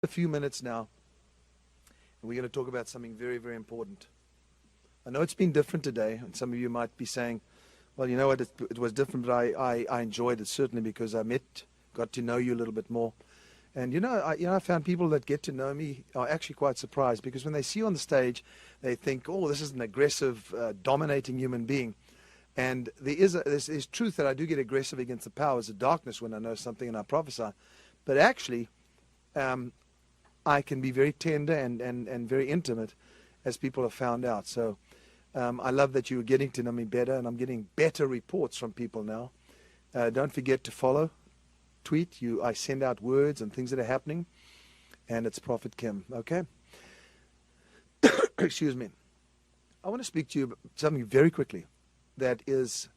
a few minutes now, and we're going to talk about something very, very important. I know it's been different today, and some of you might be saying, well, you know what, it was different, but I enjoyed it certainly because I got to know you a little bit more. And I found people that get to know me are actually quite surprised, because when they see you on the stage, they think, oh, this is an aggressive, dominating human being. And there's truth that I do get aggressive against the powers of darkness when I know something and I prophesy. But actually, I can be very tender and very intimate, as people have found out. So I love that you're getting to know me better, and I'm getting better reports from people now. Don't forget to follow, tweet. I send out words and things that are happening, and it's Prophet Kim, okay? Excuse me. I want to speak to you about something very quickly that has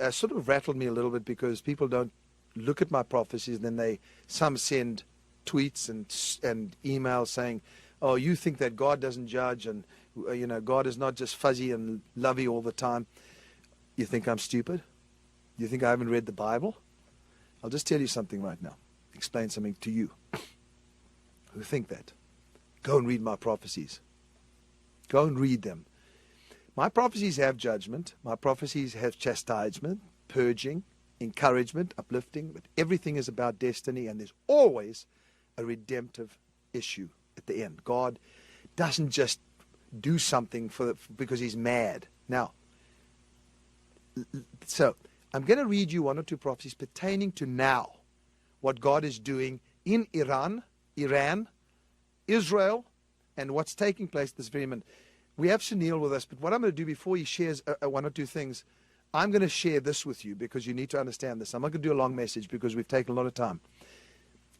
sort of rattled me a little bit, because people don't look at my prophecies, and then some send tweets and emails saying, oh, you think that God doesn't judge, and God is not just fuzzy and lovey all the time. You think I'm stupid? You think I haven't read the Bible? I'll just tell you something right now. Explain something to you who think that. Go and read my prophecies. Go and read them. My prophecies have judgment. My prophecies have chastisement, purging, encouragement, uplifting. But everything is about destiny, and there's always a redemptive issue at the end. God doesn't just do something because he's mad. Now, so I'm going to read you one or two prophecies pertaining to now, what God is doing in Iran, Israel, and what's taking place this very minute. We have Sunil with us, but what I'm going to do before he shares one or two things, I'm going to share this with you, because you need to understand this. I'm not going to do a long message because we've taken a lot of time.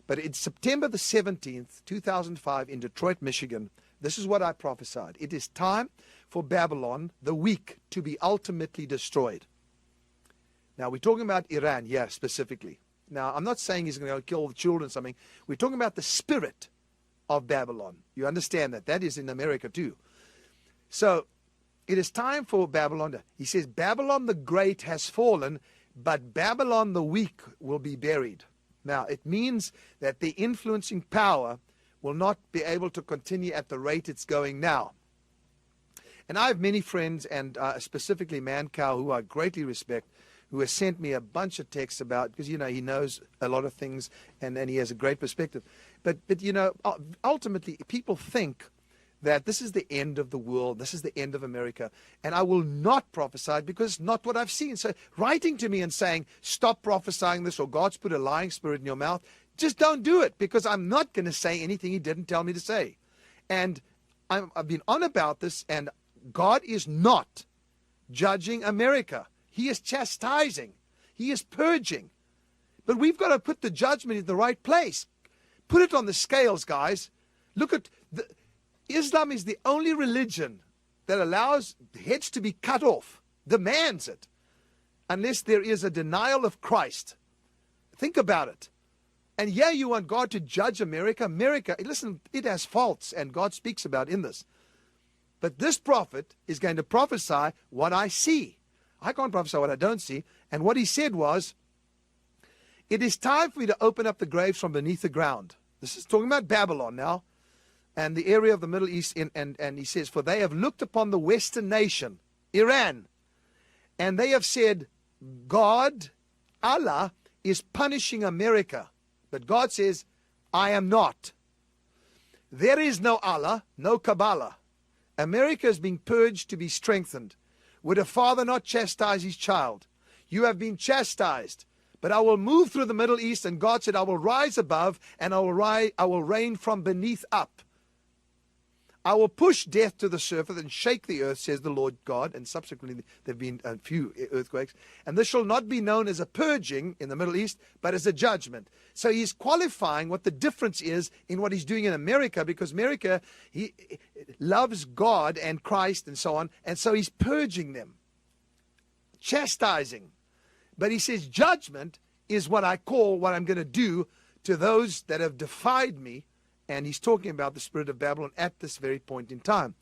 But it's September the 17th, 2005, in Detroit, Michigan. This is what I prophesied. It is time for Babylon, the weak, to be ultimately destroyed. Now, we're talking about Iran, yeah, specifically. Now, I'm not saying he's going to kill all the children or something. We're talking about the spirit of Babylon. You understand that? That is in America too. So, it is time for Babylon. He says, Babylon the great has fallen, but Babylon the weak will be buried. Now, it means that the influencing power will not be able to continue at the rate it's going now. And I have many friends, and specifically Mancow, who I greatly respect, who has sent me a bunch of texts about, because, he knows a lot of things, and he has a great perspective. But ultimately, people think that this is the end of the world, this is the end of America, and I will not prophesy because it's not what I've seen. So writing to me and saying, stop prophesying this, or God's put a lying spirit in your mouth, just don't do it, because I'm not going to say anything he didn't tell me to say. And I've been on about this, and God is not judging America. He is chastising. He is purging. But we've got to put the judgment in the right place. Put it on the scales, guys. Look at Islam is the only religion that allows heads to be cut off, demands it, unless there is a denial of Christ. Think about it. And yeah, you want God to judge America. America, listen, it has faults, and God speaks about in this. But this prophet is going to prophesy what I see. I can't prophesy what I don't see. And what he said was, it is time for you to open up the graves from beneath the ground. This is talking about Babylon now, and the area of the Middle East. And he says, for they have looked upon the Western nation, Iran, and they have said, God, Allah, is punishing America. But God says, I am not. There is no Allah, no Kabbalah. America is being purged to be strengthened. Would a father not chastise his child? You have been chastised. But I will move through the Middle East, and God said, I will rise above, and I will reign from beneath up. I will push death to the surface and shake the earth, says the Lord God. And subsequently, there have been a few earthquakes. And this shall not be known as a purging in the Middle East, but as a judgment. So he's qualifying what the difference is in what he's doing in America, because America, he loves God and Christ and so on. And so he's purging them, chastising. But he says judgment is what I'm going to do to those that have defied me. And he's talking about the spirit of Babylon at this very point in time.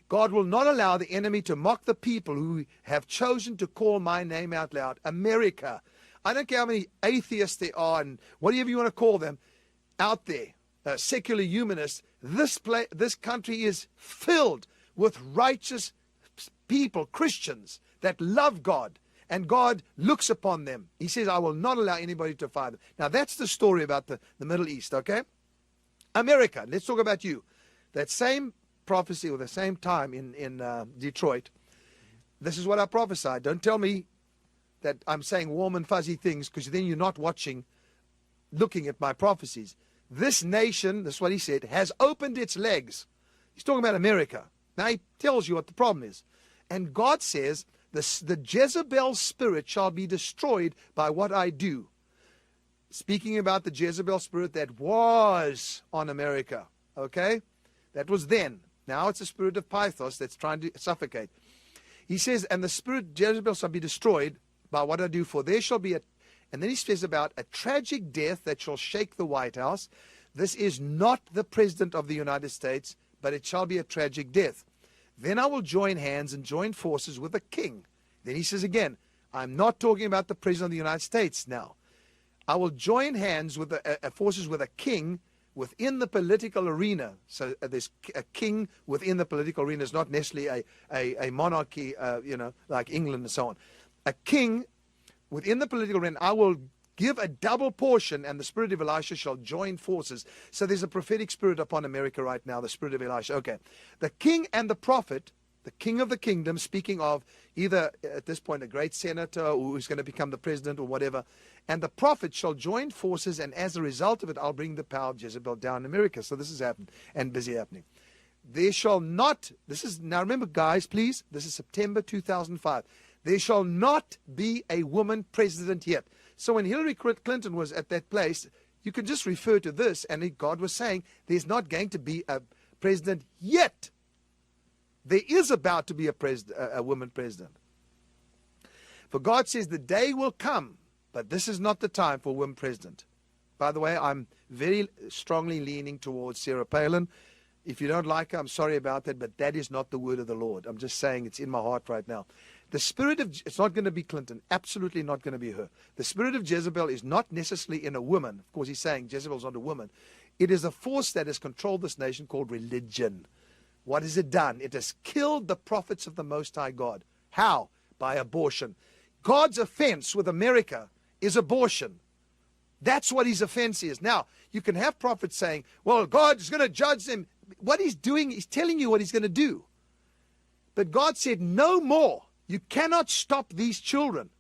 God will not allow the enemy to mock the people who have chosen to call my name out loud. America. I don't care how many atheists there are and whatever you want to call them out there. secular humanists, this country is filled with righteous people, Christians, that love God, and God looks upon them. He says, I will not allow anybody to fire them. Now, that's the story about the Middle East, okay? America, let's talk about you. That same prophecy, or the same time in Detroit, this is what I prophesied. Don't tell me that I'm saying warm and fuzzy things, because then you're not looking at my prophecies. This nation, this is what he said, has opened its legs. He's talking about America. Now he tells you what the problem is. And God says, the Jezebel spirit shall be destroyed by what I do. Speaking about the Jezebel spirit that was on America, okay? That was then. Now it's the spirit of Pythos that's trying to suffocate. He says, and the spirit Jezebel shall be destroyed by what I do, for there shall be and then he says about a tragic death that shall shake the White House. This is not the President of the United States, but it shall be a tragic death. Then I will join hands and join forces with a king. Then he says again, I'm not talking about the President of the United States now. I will join hands with forces with a king within the political arena. So there's a king within the political arena. It's not necessarily a monarchy, like England and so on. A king within the political arena. I will give a double portion, and the spirit of Elisha shall join forces. So there's a prophetic spirit upon America right now, the spirit of Elisha. Okay. The king and the prophet, the king of the kingdom, speaking of either at this point a great senator or who's going to become the president or whatever, and the prophet shall join forces, and as a result of it, I'll bring the power of Jezebel down in America. So this is happening and busy happening. There shall not, now remember guys, please, this is September 2005. There shall not be a woman president yet. So when Hillary Clinton was at that place, you can just refer to this, and God was saying there's not going to be a president yet. There is about to be a woman president. For God says the day will come, but this is not the time for a woman president. By the way, I'm very strongly leaning towards Sarah Palin. If you don't like her, I'm sorry about that, but that is not the word of the Lord. I'm just saying it's in my heart right now. The spirit of, it's not going to be Clinton, absolutely not going to be her. The spirit of Jezebel is not necessarily in a woman. Of course, he's saying Jezebel's not a woman. It is a force that has controlled this nation called religion. What has it done? It has killed the prophets of the Most High God. How? By abortion. God's offense with America is abortion. That's what his offense is. Now, you can have prophets saying, well, God is going to judge them. What he's doing, he's telling you what he's going to do. But God said, no more. You cannot stop these children.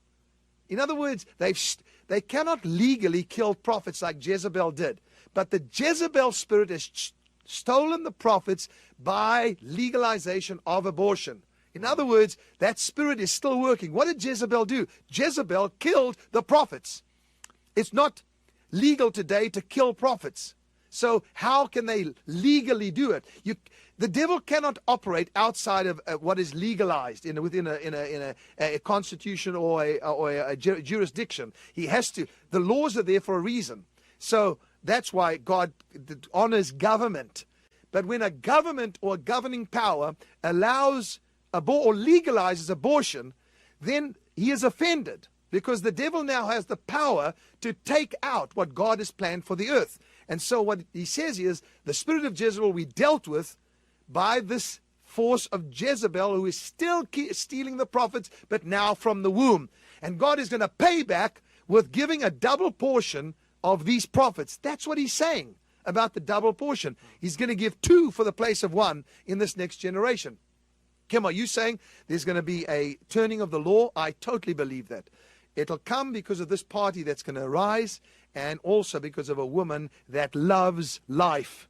In other words, they cannot legally kill prophets like Jezebel did. But the Jezebel spirit has stolen the prophets by legalization of abortion. In other words, that spirit is still working. What did Jezebel do? Jezebel killed the prophets. It's not legal today to kill prophets. So how can they legally do it? The devil cannot operate outside of what is legalized within a constitution or a jurisdiction. He has to. The laws are there for a reason. So that's why God honors government. But when a government or a governing power allows or legalizes abortion, then he is offended, because the devil now has the power to take out what God has planned for the earth. And so what he says is, the spirit of Jezebel we dealt with by this force of Jezebel, who is still stealing the prophets, but now from the womb. And God is going to pay back with giving a double portion of these prophets. That's what he's saying about the double portion. He's going to give 2 for the place of 1 in this next generation. Kim, are you saying there's going to be a turning of the law? I totally believe that. It'll come because of this party that's going to arise, and also because of a woman that loves life.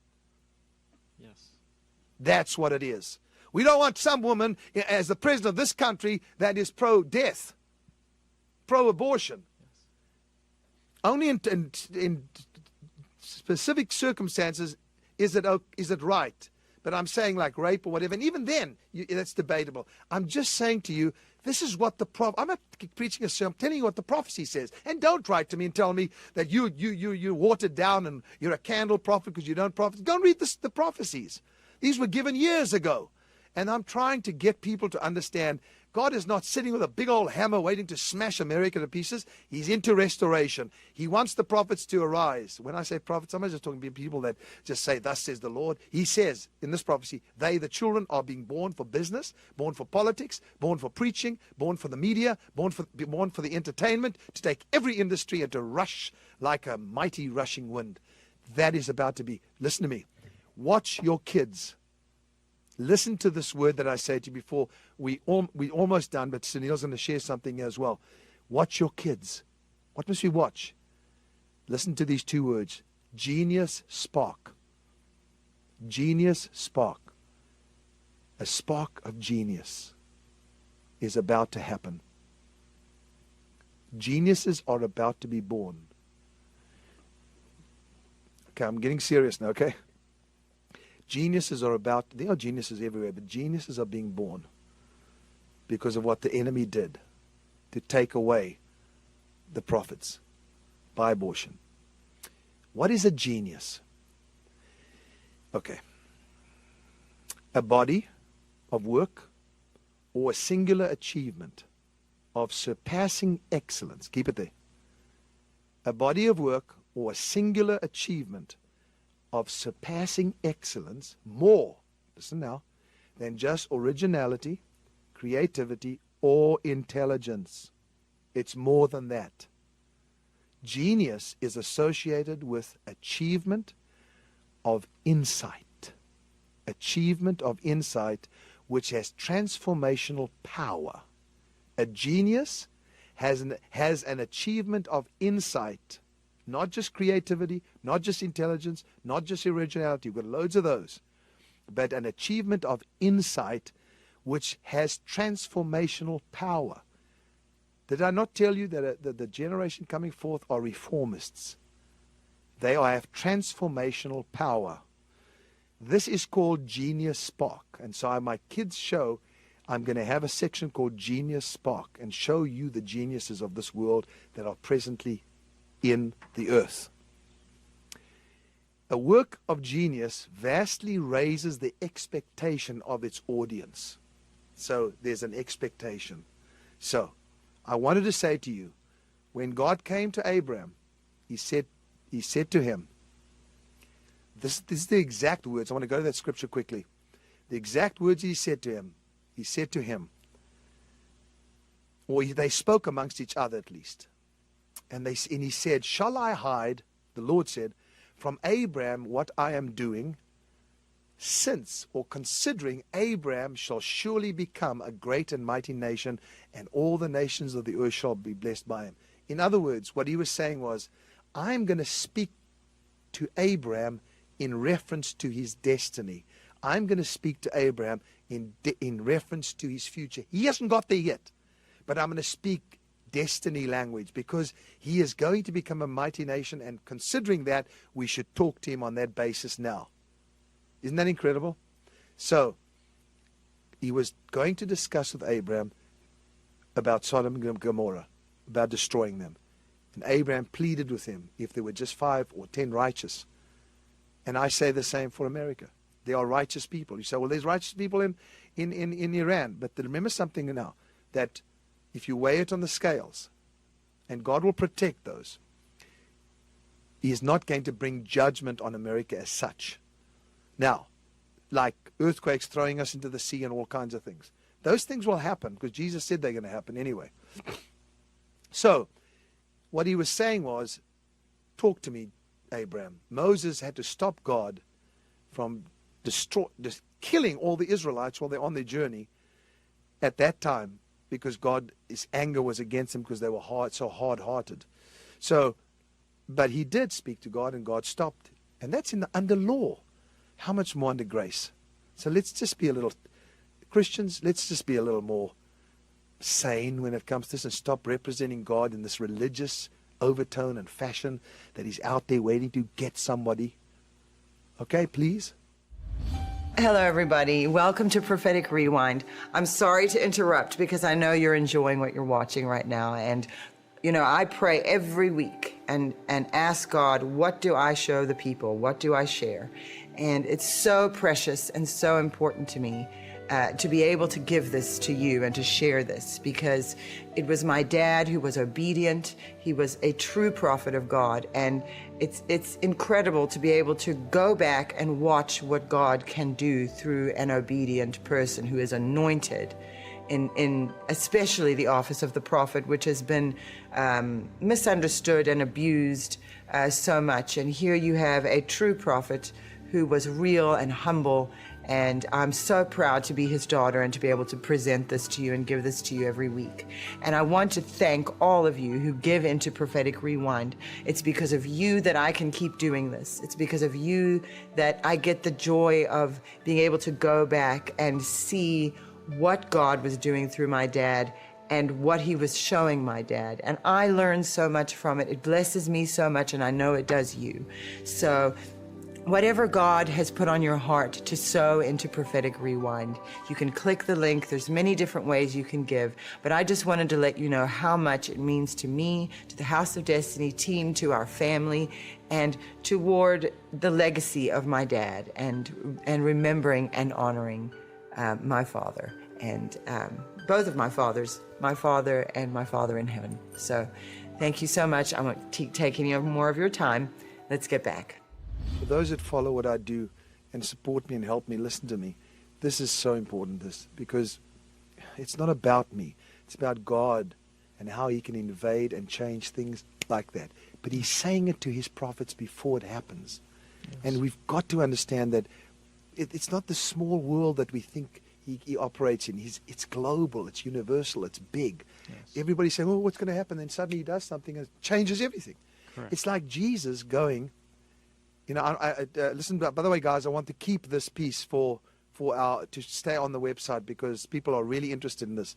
Yes. That's what it is. We don't want some woman as the president of this country that is pro-death, pro-abortion. Yes. Only in specific circumstances is it right. But I'm saying like rape or whatever, and even then, that's debatable. I'm just saying to you, this is what I'm not preaching a sermon, I'm telling you what the prophecy says. And don't write to me and tell me that you watered down and you're a candle prophet because you don't prophet. Go and read the prophecies. These were given years ago. And I'm trying to get people to understand God is not sitting with a big old hammer waiting to smash America to pieces. He's into restoration. He wants the prophets to arise. When I say prophets, I'm not just talking about people that just say, thus says the Lord. He says in this prophecy, they, the children, are being born for business, born for politics, born for preaching, born for the media, born for the entertainment, to take every industry and to rush like a mighty rushing wind. That is about to be. Listen to me. Watch your kids. Listen to this word that I say to you before we almost done, but Sunil's going to share something as well. Watch your kids. What must we watch? Listen to these two words. Genius spark. Genius spark. A spark of genius is about to happen. Geniuses are about to be born. Okay, I'm getting serious now, okay? Geniuses are about, there are geniuses everywhere, but geniuses are being born because of what the enemy did to take away the prophets by abortion. What is a genius? Okay. A body of work or a singular achievement of surpassing excellence. Keep it there. A body of work or a singular achievement of surpassing excellence more, listen now, than just originality, creativity, or intelligence. It's more than that. Genius is associated with achievement of insight. Achievement of insight which has transformational power. A genius has an achievement of insight. Not just creativity, not just intelligence, not just originality. We've got loads of those. But an achievement of insight which has transformational power. Did I not tell you that the generation coming forth are reformists? They have transformational power. This is called Genius Spark. And so on my kids' show, I'm going to have a section called Genius Spark and show you the geniuses of this world that are presently in the earth. A work of genius vastly raises the expectation of its audience. So there's an expectation. So I wanted to say to you, when God came to Abraham, he said to him, this is the exact words. I want to go to that scripture quickly. The exact words he said to him, or they spoke amongst each other at least. And he said, shall I hide, the Lord said, from Abraham what I am doing, since or considering Abraham shall surely become a great and mighty nation, and all the nations of the earth shall be blessed by him. In other words, what he was saying was, I'm going to speak to Abraham in reference to his destiny. I'm going to speak to Abraham in reference to his future. He hasn't got there yet, but I'm going to speak destiny language, because he is going to become a mighty nation, and considering that, we should talk to him on that basis now. Isn't that incredible? So he was going to discuss with Abraham about Sodom and Gomorrah, about destroying them. And Abraham pleaded with him if there were just 5 or 10 righteous. And I say the same for America. There are righteous people. You say, well, there's righteous people in Iran. But remember something now, that if you weigh it on the scales, and God will protect those, he is not going to bring judgment on America as such. Now, like earthquakes throwing us into the sea and all kinds of things. Those things will happen because Jesus said they're going to happen anyway. So, what he was saying was, talk to me, Abraham. Moses had to stop God from killing all the Israelites while they're on their journey at that time, because his anger was against them because they were so hard-hearted. So, but he did speak to God, and God stopped. And that's under law. How much more under grace? So let's just be Christians, let's just be a little more sane when it comes to this, and stop representing God in this religious overtone and fashion that he's out there waiting to get somebody. Okay, please? Hello, everybody. Welcome to Prophetic Rewind. I'm sorry to interrupt because I know you're enjoying what you're watching right now. And, you know, I pray every week and ask God, what do I show the people? What do I share? And it's so precious and so important to me to be able to give this to you and to share this, because it was my dad who was obedient. He was a true prophet of God, and it's incredible to be able to go back and watch what God can do through an obedient person who is anointed in especially the office of the prophet, which has been misunderstood and abused so much. And here you have a true prophet who was real and humble, and I'm so proud to be his daughter and to be able to present this to you and give this to you every week. And I want to thank all of you who give into Prophetic Rewind. It's because of you that I can keep doing this. It's because of you that I get the joy of being able to go back and see what God was doing through my dad and what he was showing my dad. And I learned so much from it. It blesses me so much, and I know it does you. So whatever God has put on your heart to sow into Prophetic Rewind, you can click the link. There's many different ways you can give, but I just wanted to let you know how much it means to me, to the House of Destiny team, to our family, and toward the legacy of my dad, and remembering and honoring my father, and both of my fathers, my father and my father in heaven. So thank you so much. I won't take any more of your time. Let's get back. For those that follow what I do and support me and help me, listen to me, this is so important, because it's not about me. It's about God and how he can invade and change things like that. But he's saying it to his prophets before it happens. Yes. And we've got to understand that it's not the small world that we think he operates in. It's global, it's universal, it's big. Yes. Everybody's saying, oh, what's going to happen? Then suddenly he does something and changes everything. Correct. It's like Jesus going, listen, by the way, guys, I want to keep this piece to stay on the website, because people are really interested in this.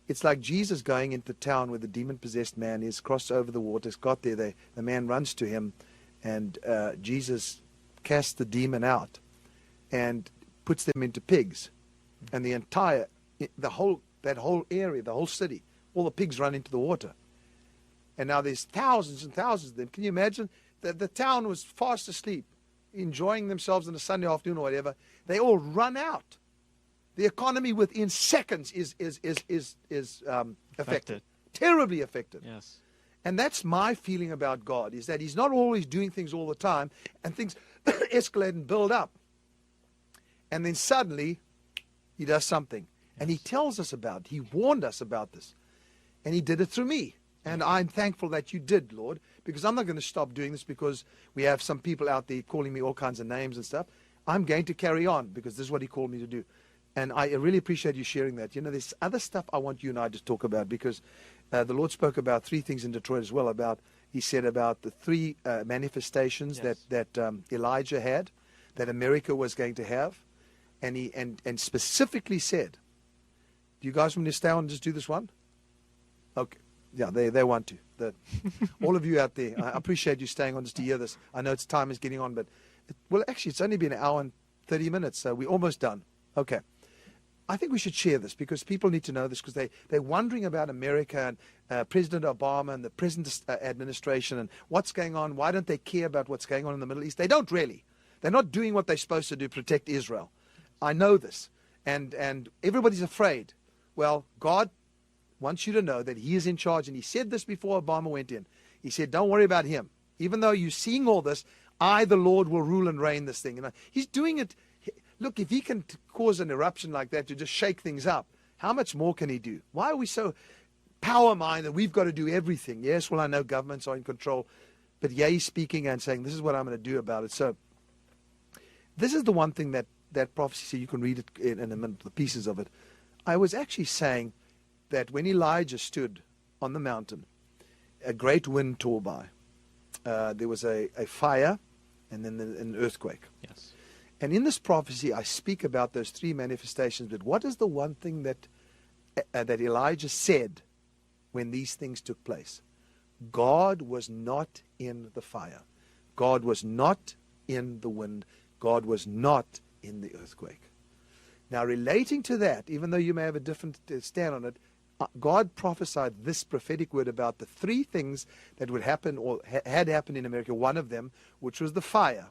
It's like Jesus going into town where the demon-possessed man is, crossed over the waters, got there, the man runs to him, and Jesus casts the demon out and puts them into pigs. And that whole area, the whole city, all the pigs run into the water. And now there's thousands and thousands of them. Can you imagine? The town was fast asleep, enjoying themselves on a Sunday afternoon or whatever. They all run out. The economy within seconds is affected. Terribly affected. Yes. And that's my feeling about God, is that he's not always doing things all the time, and things escalate and build up. And then suddenly, he does something. Yes. And he tells us about it. He warned us about this. And he did it through me. And I'm thankful that you did, Lord, because I'm not going to stop doing this because we have some people out there calling me all kinds of names and stuff. I'm going to carry on because this is what he called me to do. And I really appreciate you sharing that. You know, there's other stuff I want you and I to talk about, because the Lord spoke about 3 things in Detroit as well. He said about the 3 manifestations. Yes. that Elijah had, that America was going to have. And he specifically said, do you guys want me to stay on and just do this one? Okay. Yeah, they want to. All of you out there, I appreciate you staying on just to hear this. I know time is getting on, but, actually, it's only been an hour and 30 minutes, so we're almost done. Okay. I think we should share this, because people need to know this, because they're wondering about America and President Obama and the present administration and what's going on. Why don't they care about what's going on in the Middle East? They don't really. They're not doing what they're supposed to do, protect Israel. I know this. And everybody's afraid. Well, God wants you to know that he is in charge. And he said this before Obama went in. He said, don't worry about him. Even though you're seeing all this, I, the Lord, will rule and reign this thing. And he's doing it. Look, if he can cause an eruption like that to just shake things up, how much more can he do? Why are we so power-minded? We've got to do everything. Yes, well, I know governments are in control. But yeah, he's speaking and saying, this is what I'm going to do about it. So this is the one thing that prophecy, so you can read it in a minute, the pieces of it. I was actually saying that when Elijah stood on the mountain, a great wind tore by. There was a fire and then an earthquake. Yes. And in this prophecy, I speak about those 3 manifestations. But what is the one thing that Elijah said when these things took place? God was not in the fire. God was not in the wind. God was not in the earthquake. Now, relating to that, even though you may have a different stand on it, God prophesied this prophetic word about the 3 things that would happen or had happened in America. One of them, which was the fire.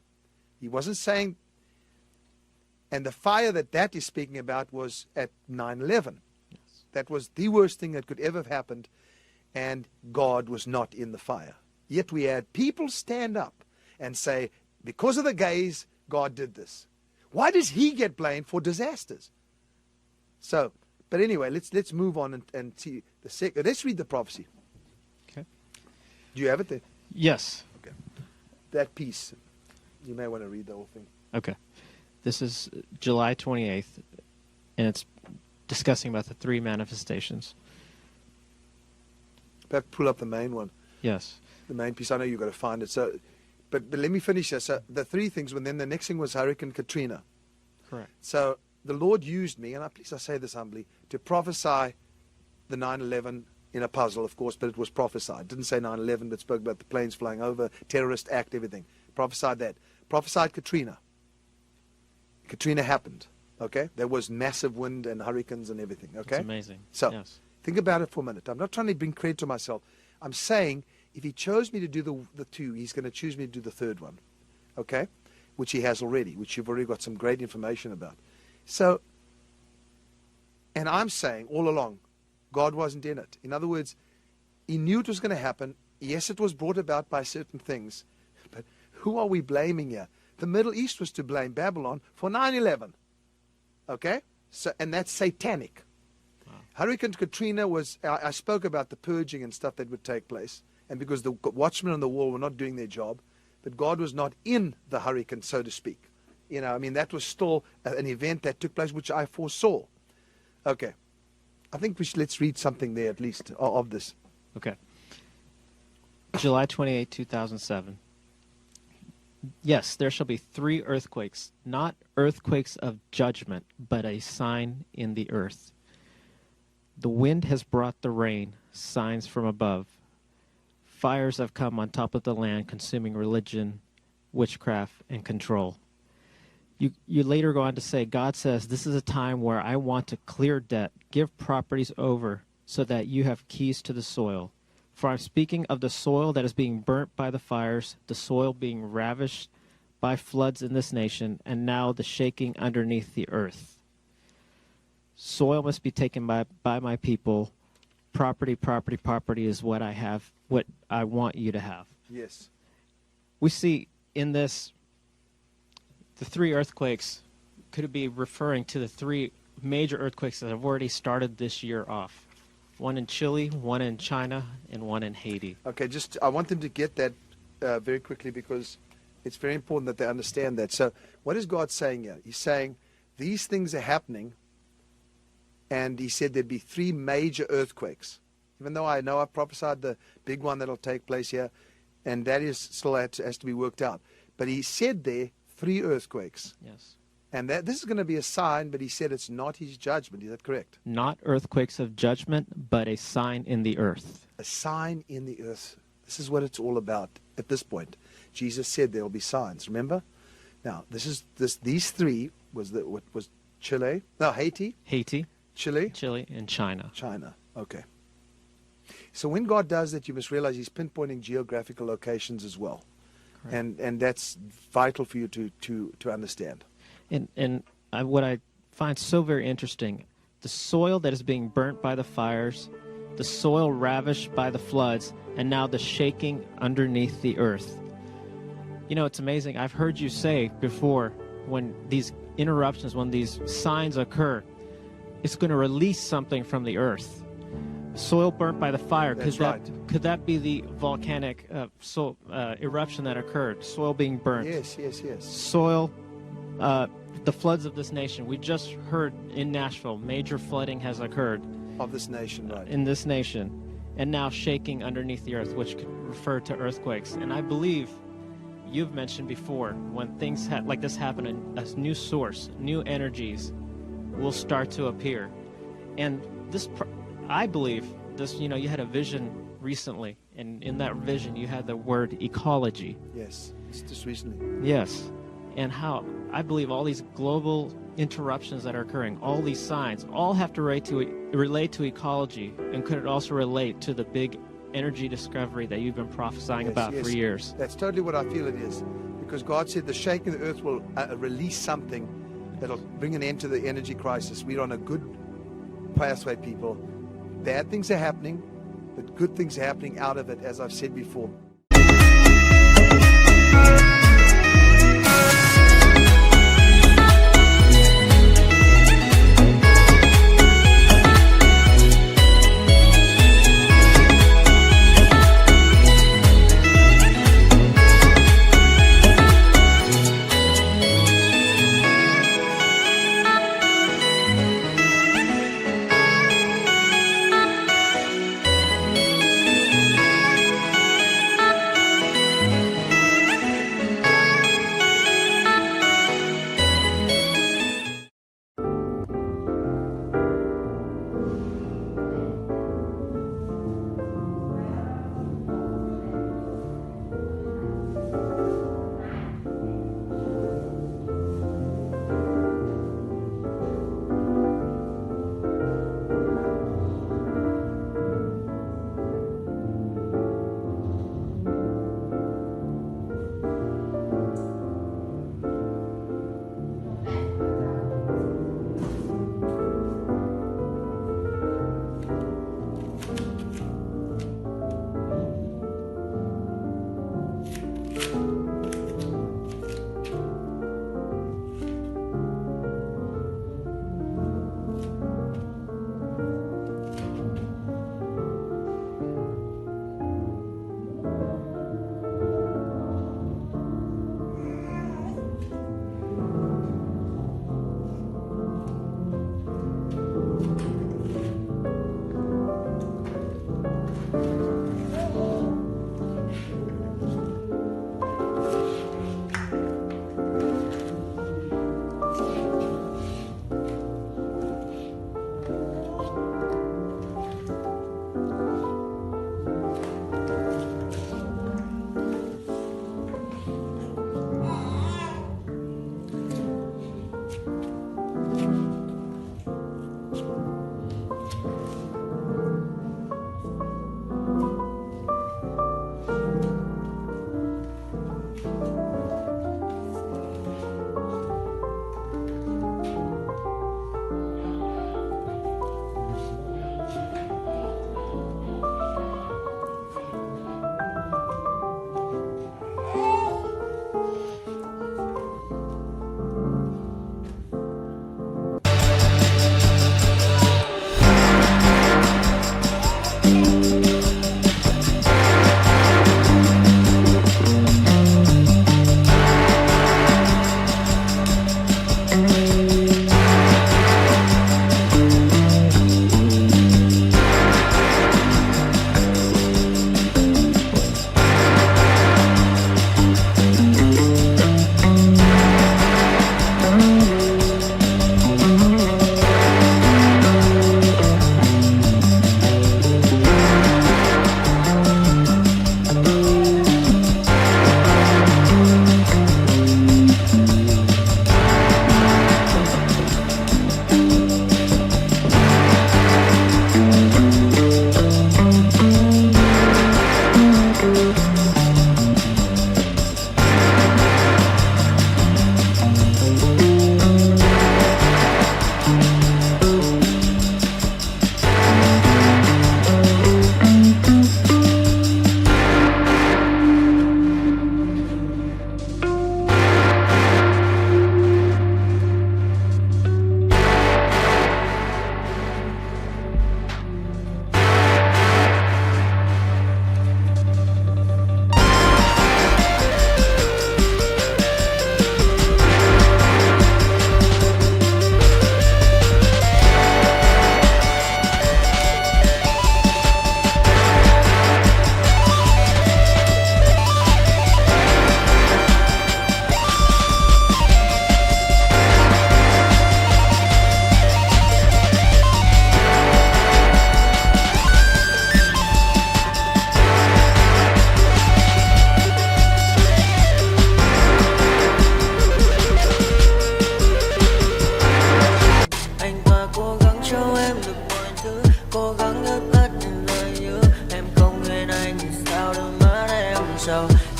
He wasn't saying And the fire that is speaking about was at 9/11. That was the worst thing that could ever have happened, and God was not in the fire. Yet we had people stand up and say, because of the gays, God did this. Why does he get blamed for disasters? So, but anyway, let's move on and see the second. Let's read the prophecy. Okay. Do you have it there? Yes. Okay. That piece, you may want to read the whole thing. Okay. This is July 28th, and it's discussing about the three manifestations. Perhaps pull up the main one. Yes. The main piece. I know you've got to find it. So, but let me finish this. So the three things, and then the next thing was Hurricane Katrina. Correct. So the Lord used me, and I say this humbly, to prophesy the 9/11 in a puzzle, of course, but it was prophesied. It didn't say 9/11, but spoke about the planes flying over, terrorist act, everything. Prophesied that. Prophesied Katrina. Katrina happened. Okay? There was massive wind and hurricanes and everything. Okay? It's amazing. So, yes. think about it for a minute. I'm not trying to bring credit to myself. I'm saying if he chose me to do the two, he's going to choose me to do the third one. Okay? Which he has already, which you've already got some great information about. So, and I'm saying all along, God wasn't in it. In other words, he knew it was going to happen. Yes, it was brought about by certain things. But who are we blaming here? The Middle East was to blame Babylon for 9/11. Okay? So, and that's satanic. Wow. Hurricane Katrina was, I spoke about the purging and stuff that would take place. And because the watchmen on the wall were not doing their job, but God was not in the hurricane, so to speak. You know, I mean, that was still an event that took place, which I foresaw. Okay. I think let's read something there at least of this. Okay. July 28, 2007. Yes, there shall be 3 earthquakes, not earthquakes of judgment, but a sign in the earth. The wind has brought the rain, signs from above. Fires have come on top of the land, consuming religion, witchcraft, and control. You later go on to say, God says, this is a time where I want to clear debt, give properties over, so that you have keys to the soil. For I'm speaking of the soil that is being burnt by the fires, the soil being ravished by floods in this nation, and now the shaking underneath the earth. Soil must be taken by my people. Property is what I have, what I want you to have. Yes. We see in this, the 3 earthquakes, could it be referring to the 3 major earthquakes that have already started this year off? One in Chile, one in China, and one in Haiti. Okay, I want them to get that very quickly because it's very important that they understand that. So what is God saying here? He's saying these things are happening, and he said there'd be 3 major earthquakes. Even though I know I prophesied the big one that'll take place here, and that is still has to be worked out. But he said there 3 earthquakes. Yes. And this is going to be a sign, but he said it's not his judgment. Is that correct? Not earthquakes of judgment, but a sign in the earth. A sign in the earth. This is what it's all about at this point. Jesus said there will be signs. Remember? Now, these 3 was what was Chile? No, Haiti, Chile, and China. China. Okay. So when God does that, you must realize he's pinpointing geographical locations as well. Correct. And that's vital for you to understand. And what I find so very interesting, the soil that is being burnt by the fires, the soil ravished by the floods, and now the shaking underneath the earth. You know, it's amazing. I've heard you say before, when these interruptions, when these signs occur, it's going to release something from the earth. Soil burnt by the fire. That's right. Could that be the volcanic eruption that occurred? Soil being burnt. Yes. Soil, the floods of this nation. We just heard in Nashville, major flooding has occurred. Of this nation, right. In this nation. And now shaking underneath the earth, which could refer to earthquakes. And I believe you've mentioned before, when things like this happen, a new source, new energies will start to appear. And this, I believe, you had a vision recently, and in that vision you had the word ecology. Yes, it's just recently. Yes, and how I believe all these global interruptions that are occurring, all these signs, all have to relate to ecology, and could it also relate to the big energy discovery that you've been prophesying about for years? That's totally what I feel it is, because God said the shaking of the earth will release something, that'll bring an end to the energy crisis. We're on a good pathway, people. Bad things are happening, but good things are happening out of it, as I've said before.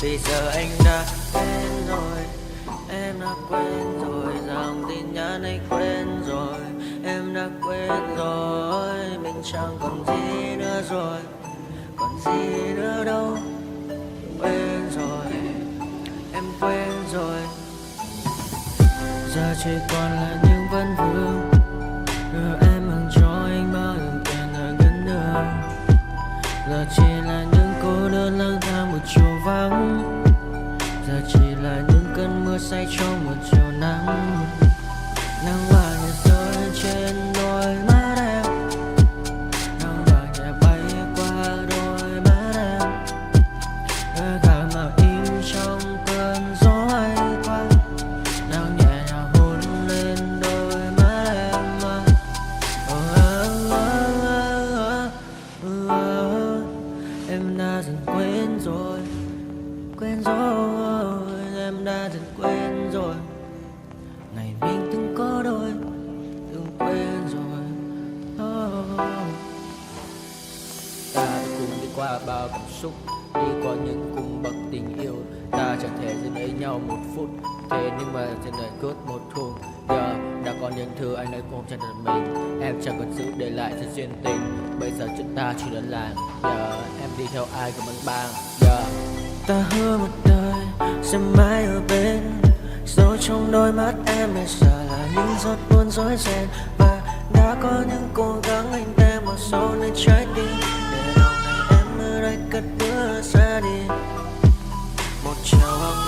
Vì giờ anh đã quên rồi, em đã quên rồi rằng tin nhắn hết rồi, mình chẳng còn gì nữa rồi, còn gì nữa đâu. Quên rồi, em quên rồi. Giờ chỉ còn là những vấn vương, đưa em mang cho anh bao những tiền ở ngân đường. Giờ chỉ là những cô đơn lang thang một chiều vắng, giờ chỉ là những cơn mưa say trong một chiều nắng. Nắng vàng nhẹ rơi trên đôi mắt em, nắng vàng nhẹ bay qua đôi mắt em, hơi cảm mà im trong cơn gió hay qua. Nắng nhẹ nhàng hôn lên đôi mắt em mà. Em đã dần quên rồi, quên rồi, em đã dần quên rồi. Ngày mình từng có đôi, từng quên rồi. Ta đã cùng đi qua bao cảm xúc, đi qua những cung bậc tình yêu. Ta chẳng thể giữ lấy nhau một phút, thế nhưng mà trên đời cướp một thu. Giờ đã có những thứ anh ấy cũng chẳng được mình, em chẳng còn giữ để lại sự duyên tình. Bây giờ chúng ta chỉ đơn làng, giờ em đi theo ai cũng bằng bang. Giờ ta hứa một đời sẽ mãi ở bên, dấu trong đôi mắt em bây giờ là những giọt buồn rối ren. Và đã có những cố gắng anh đem vào sâu nơi trái tim, để lòng này em ở đây cất bước ra đi. Một chiều hoàng